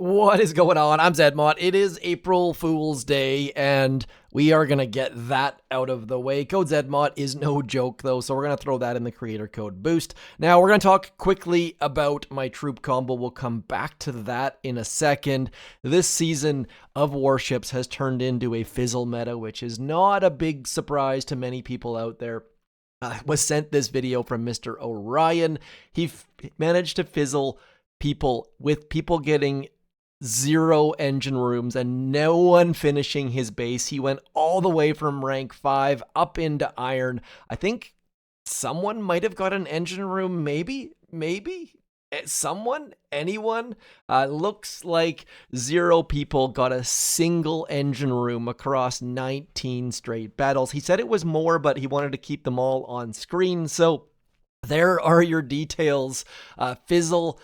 What is going on? I'm Zedmont. It is April Fool's Day, and we are going to get that out of the way. Code Zedmont is no joke, though, so we're going to throw that in the creator code boost. Now, we're going to talk quickly about my troop combo. We'll come back to that in a second. This season of Warships has turned into a fizzle meta, which is not a big surprise to many people out there. I was sent this video from Mr. Orion. He managed to fizzle people with people getting 0 engine rooms and no one finishing his base. He went all the way from rank 5 up into iron. I think someone might have got an engine room, maybe someone, anyone. Looks like 0 people got a single engine room across 19 straight battles. He said it was more, but he wanted to keep them all on screen. So there are your details. Fizzle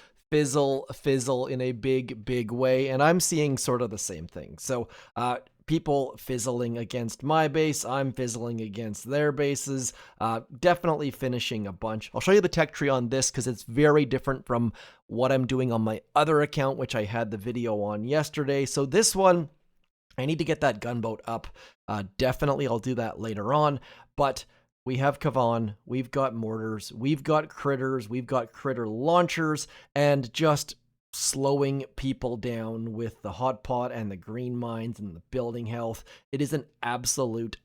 in a big way, and I'm seeing sort of the same thing. So people fizzling against my base, I'm fizzling against their bases, definitely finishing a bunch. I'll show you the tech tree on this because it's very different from what I'm doing on my other account, which I had the video on yesterday. So this one, I need to get that gunboat up. Definitely I'll do that later on, but we have Kavan, we've got mortars, we've got critters, we've got critter launchers, and just slowing people down with the hot pot and the green mines and the building health. It is an absolute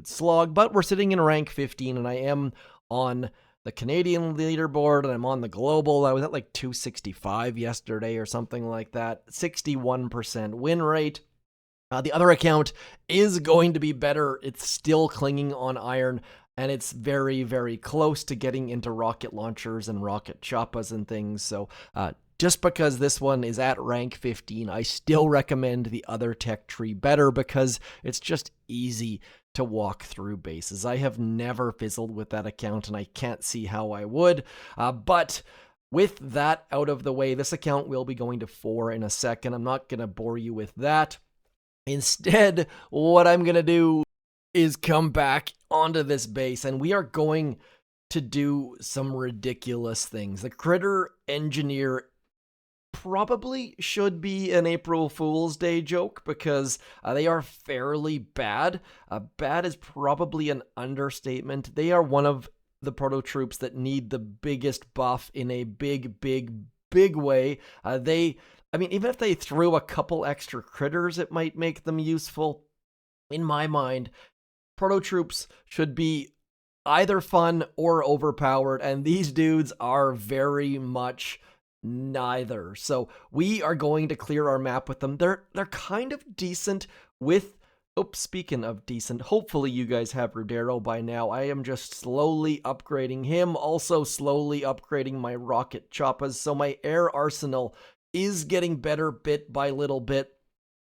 slog, but we're sitting in rank 15, and I am on the Canadian leaderboard, and I'm on the global. I was at like 265 yesterday or something like that. 61% win rate. The other account is going to be better. It's still clinging on iron, and it's very close to getting into rocket launchers and rocket choppas and things. So just because this one is at rank 15, I still recommend the other tech tree better because it's just easy to walk through bases. I have never fizzled with that account, and I can't see how I would. But with that out of the way, this account will be going to 4 in a second. I'm not going to bore you with that. Instead, what I'm going to do is come back onto this base, and we are going to do some ridiculous things. The critter engineer probably should be an April Fool's Day joke because they are fairly bad. Bad is probably an understatement. They are one of the proto troops that need the biggest buff in a big way. I mean, even if they threw a couple extra critters, it might make them useful. In my mind, proto troops should be either fun or overpowered, and these dudes are very much neither. So we are going to clear our map with them. They're kind of decent with... Oops, speaking of decent, hopefully you guys have Rudero by now. I am just slowly upgrading him, also slowly upgrading my Rocket Choppas, so my air arsenal is getting better bit by little bit.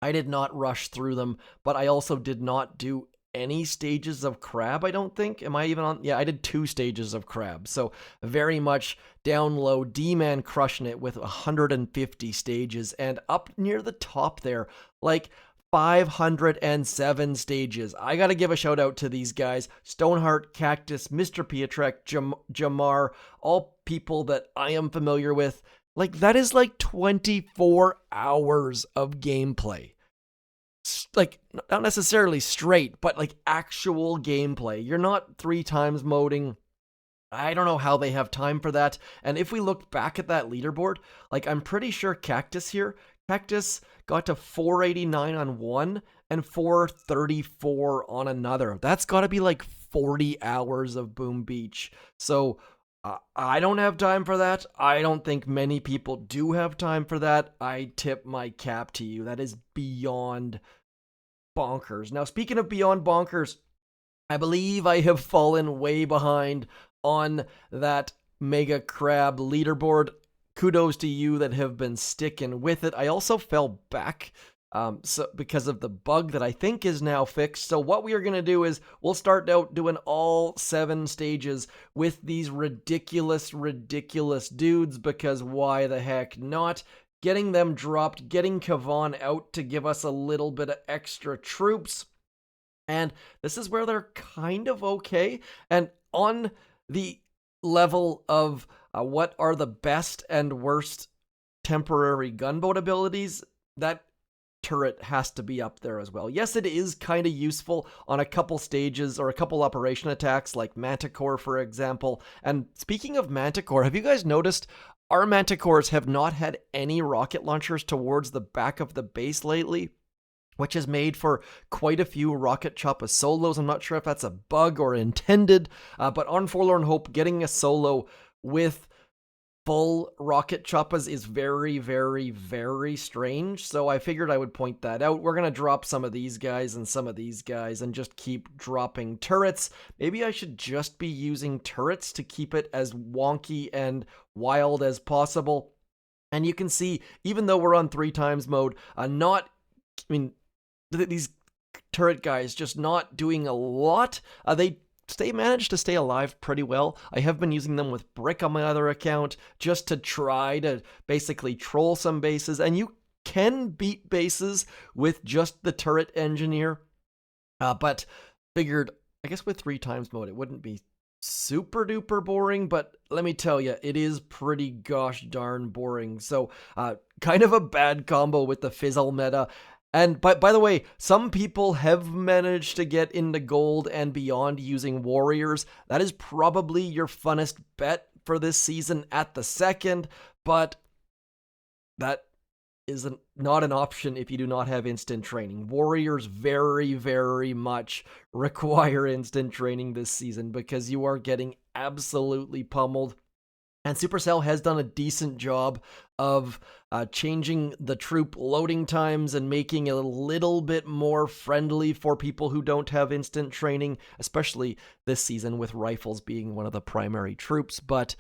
I did not rush through them, but I also did not do any stages of crab, I don't think. Am I even on? Yeah, I did 2 stages of crab. So very much down low, D-Man crushing it with 150 stages, and up near the top there, like 507 stages. I gotta give a shout out to these guys. Stoneheart, Cactus, Mr. Pietrek, Jamar, all people that I am familiar with. Like, that is like 24 hours of gameplay. Like, not necessarily straight, but like actual gameplay. You're not 3 times moding. I don't know how they have time for that. And if we look back at that leaderboard, like, I'm pretty sure Cactus got to 489 on one and 434 on another. That's got to be like 40 hours of Boom Beach. So I don't have time for that. I don't think many people do have time for that. I tip my cap to you. That is beyond bonkers. Now, speaking of beyond bonkers, I believe I have fallen way behind on that Mega Crab leaderboard. Kudos to you that have been sticking with it. I also fell back because of the bug that I think is now fixed. So what we are going to do is we'll start out doing all 7 stages with these ridiculous dudes, because why the heck not? Getting them dropped, getting Kavan out to give us a little bit of extra troops. And this is where they're kind of okay. And on the level of what are the best and worst temporary gunboat abilities, that turret has to be up there as well. Yes, it is kind of useful on a couple stages or a couple operation attacks like Manticore, for example. And speaking of Manticore, have you guys noticed our Manticores have not had any rocket launchers towards the back of the base lately? Which has made for quite a few Rocket Choppas solos. I'm not sure if that's a bug or intended, but on Forlorn Hope, getting a solo with full Rocket Choppas is very, very, very strange, so I figured I would point that out. We're going to drop some of these guys and some of these guys and just keep dropping turrets. Maybe I should just be using turrets to keep it as wonky and wild as possible. And you can see, even though we're on 3x mode, these turret guys just not doing a lot. They managed to stay alive pretty well. I have been using them with Brick on my other account just to try to basically troll some bases, and you can beat bases with just the turret engineer, but figured, I guess with 3x mode, it wouldn't be super duper boring, but let me tell you, it is pretty gosh darn boring. So kind of a bad combo with the fizzle meta. And by the way, some people have managed to get into gold and beyond using warriors. That is probably your funnest bet for this season at the second, but that is not an option if you do not have instant training. Warriors very, very much require instant training this season because you are getting absolutely pummeled. And Supercell has done a decent job of changing the troop loading times and making it a little bit more friendly for people who don't have instant training, especially this season with rifles being one of the primary troops. But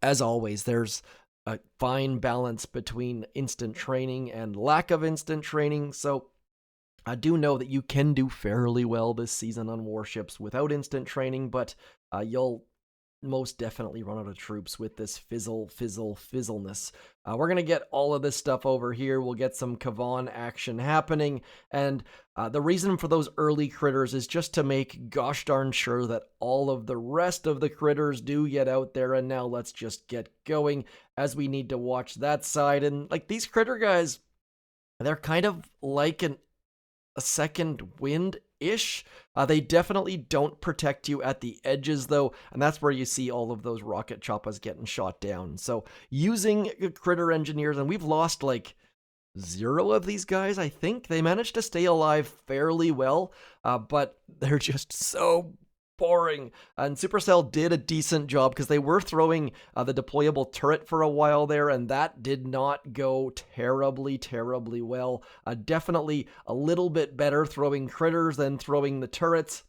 as always, there's a fine balance between instant training and lack of instant training. So I do know that you can do fairly well this season on Warships without instant training, but you'll most definitely run out of troops with this fizzleness. We're going to get all of this stuff over here. We'll get some Kavan action happening. And the reason for those early critters is just to make gosh darn sure that all of the rest of the critters do get out there. And now let's just get going as we need to watch that side. And like these critter guys, they're kind of like a second wind-ish. They definitely don't protect you at the edges, though, and that's where you see all of those Rocket Choppas getting shot down. So using critter engineers, and we've lost like 0 of these guys, I think. They managed to stay alive fairly well, but they're just so boring. And Supercell did a decent job because they were throwing the deployable turret for a while there, and that did not go terribly well. Definitely a little bit better throwing critters than throwing the turrets,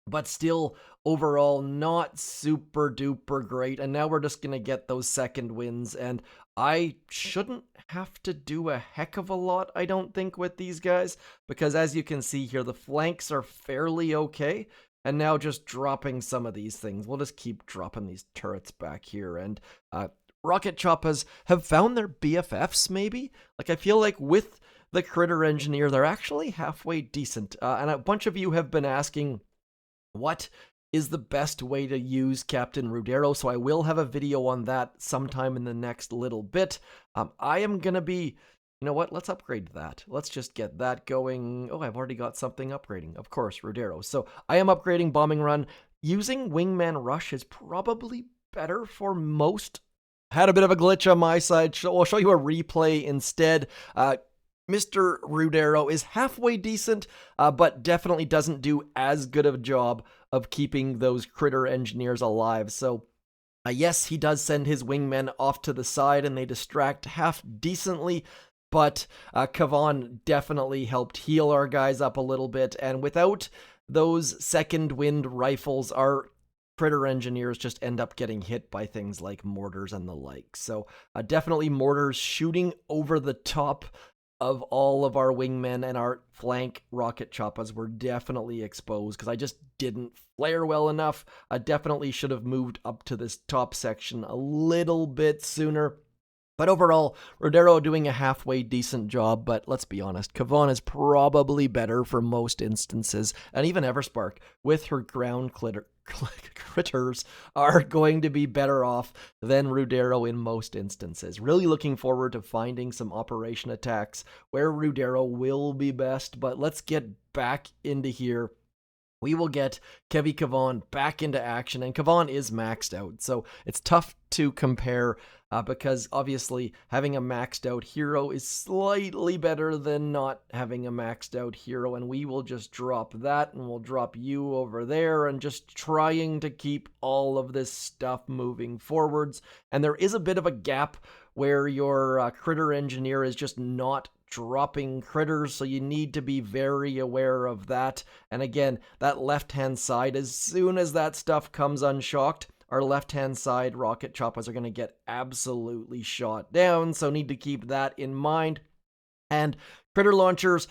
but still overall not super duper great. And now we're just gonna get those second wins, and I shouldn't have to do a heck of a lot, I don't think, with these guys, because as you can see here, the flanks are fairly okay. And now just dropping some of these things. We'll just keep dropping these turrets back here. And Rocket Choppas have found their BFFs, maybe? Like, I feel like with the critter engineer, they're actually halfway decent. And a bunch of you have been asking, what is the best way to use Captain Rudero? So I will have a video on that sometime in the next little bit. I am going to be... You know what? Let's upgrade that. Let's just get that going. Oh, I've already got something upgrading. Of course, Rudero. So I am upgrading Bombing Run. Using Wingman Rush is probably better for most. Had a bit of a glitch on my side. I'll show you a replay instead. Mr. Rudero is halfway decent, but definitely doesn't do as good of a job of keeping those critter engineers alive. So yes, he does send his wingmen off to the side and they distract half decently. But Kavan definitely helped heal our guys up a little bit, and without those second wind rifles, our critter engineers just end up getting hit by things like mortars and the like. So definitely mortars shooting over the top of all of our wingmen, and our flank Rocket Choppas were definitely exposed because I just didn't flare well enough. I definitely should have moved up to this top section a little bit sooner. But overall, Rodero doing a halfway decent job, but let's be honest, Kavan is probably better for most instances, and even Everspark with her ground critters are going to be better off than Rudero in most instances. Really looking forward to finding some operation attacks where Rudero will be best, but let's get back into here. We will get Kevy Kavan back into action, and Kavan is maxed out, so it's tough to compare because obviously having a maxed out hero is slightly better than not having a maxed out hero, and we will just drop that, and we'll drop you over there, and just trying to keep all of this stuff moving forwards. And there is a bit of a gap where your critter engineer is just not dropping critters, so you need to be very aware of that. And again, that left-hand side, as soon as that stuff comes unshocked, our left-hand side Rocket Choppas are going to get absolutely shot down, so need to keep that in mind. And critter launchers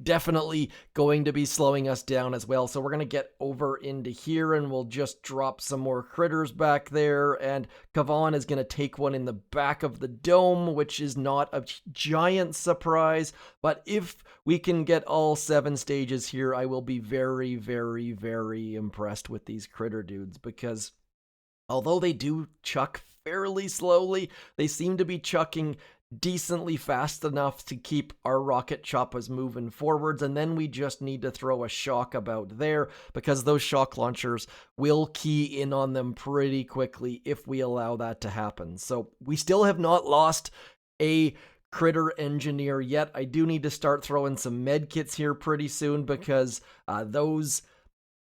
definitely going to be slowing us down as well. So we're going to get over into here and we'll just drop some more critters back there. And Kavan is going to take one in the back of the dome, which is not a giant surprise. But if we can get all 7 stages here, I will be very, very, very impressed with these critter dudes, because although they do chuck fairly slowly, they seem to be chucking decently fast enough to keep our Rocket Choppas moving forwards. And then we just need to throw a shock about there, because those shock launchers will key in on them pretty quickly if we allow that to happen. So we still have not lost a critter engineer yet. I do need to start throwing some med kits here pretty soon, because those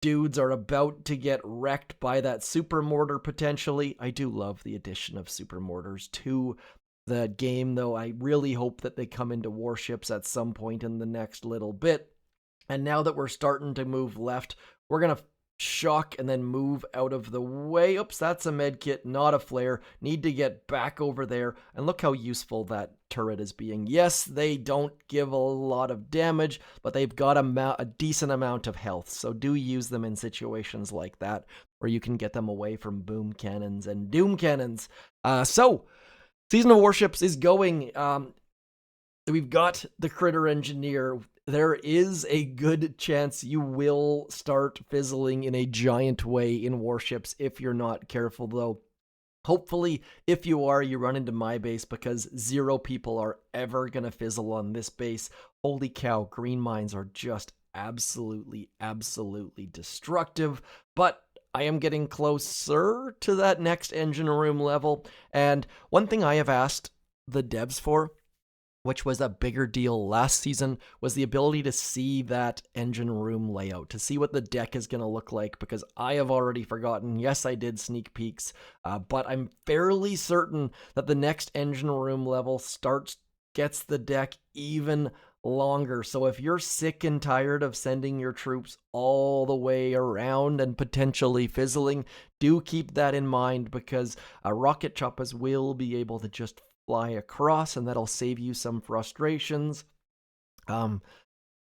dudes are about to get wrecked by that super mortar potentially. I do love the addition of super mortars to the game, though. I really hope that they come into Warships at some point in the next little bit. And now that we're starting to move left, we're going to shock and then move out of the way. Oops, that's a med kit, not a flare. Need to get back over there. And look how useful that turret is being. Yes, they don't give a lot of damage, but they've got a decent amount of health. So do use them in situations like that, where you can get them away from boom cannons and doom cannons. Season of Warships is going. We've got the critter engineer. There is a good chance you will start fizzling in a giant way in Warships if you're not careful, though. Hopefully, if you are, you run into my base, because 0 people are ever going to fizzle on this base. Holy cow, green mines are just absolutely, absolutely destructive. But I am getting closer to that next engine room level, and one thing I have asked the devs for, which was a bigger deal last season, was the ability to see that engine room layout, to see what the deck is going to look like, because I have already forgotten. Yes, I did sneak peeks, but I'm fairly certain that the next engine room level gets the deck even longer. So if you're sick and tired of sending your troops all the way around and potentially fizzling, do keep that in mind, because Rocket Choppas will be able to just fly across, and that'll save you some frustrations.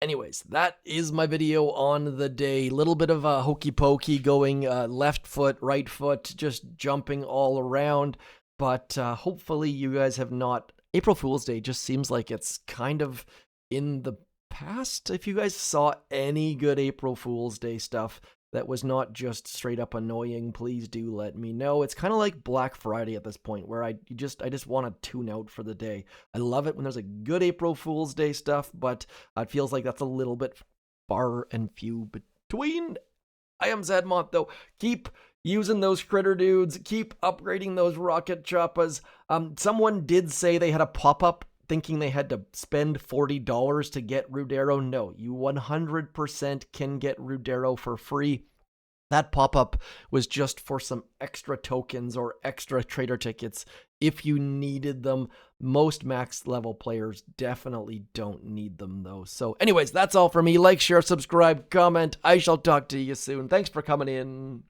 Anyways, that is my video on the day. Little bit of a hokey pokey going left foot, right foot, just jumping all around. But hopefully you guys have not... April Fool's Day just seems like it's kind of in the past. If you guys saw any good April Fool's Day stuff that was not just straight up annoying, please do let me know. It's kind of like Black Friday at this point, where I just want to tune out for the day. I love it when there's a good April Fool's Day stuff, but it feels like that's a little bit far and few between. I am Zadmont, though. Keep using those critter dudes. Keep upgrading those Rocket Choppas. Someone did say they had a pop-up thinking they had to spend $40 to get Rudero. No, you 100% can get Rudero for free. That pop-up was just for some extra tokens or extra trader tickets if you needed them. Most max level players definitely don't need them, though. So anyways, that's all for me. Like, share, subscribe, comment. I shall talk to you soon. Thanks for coming in.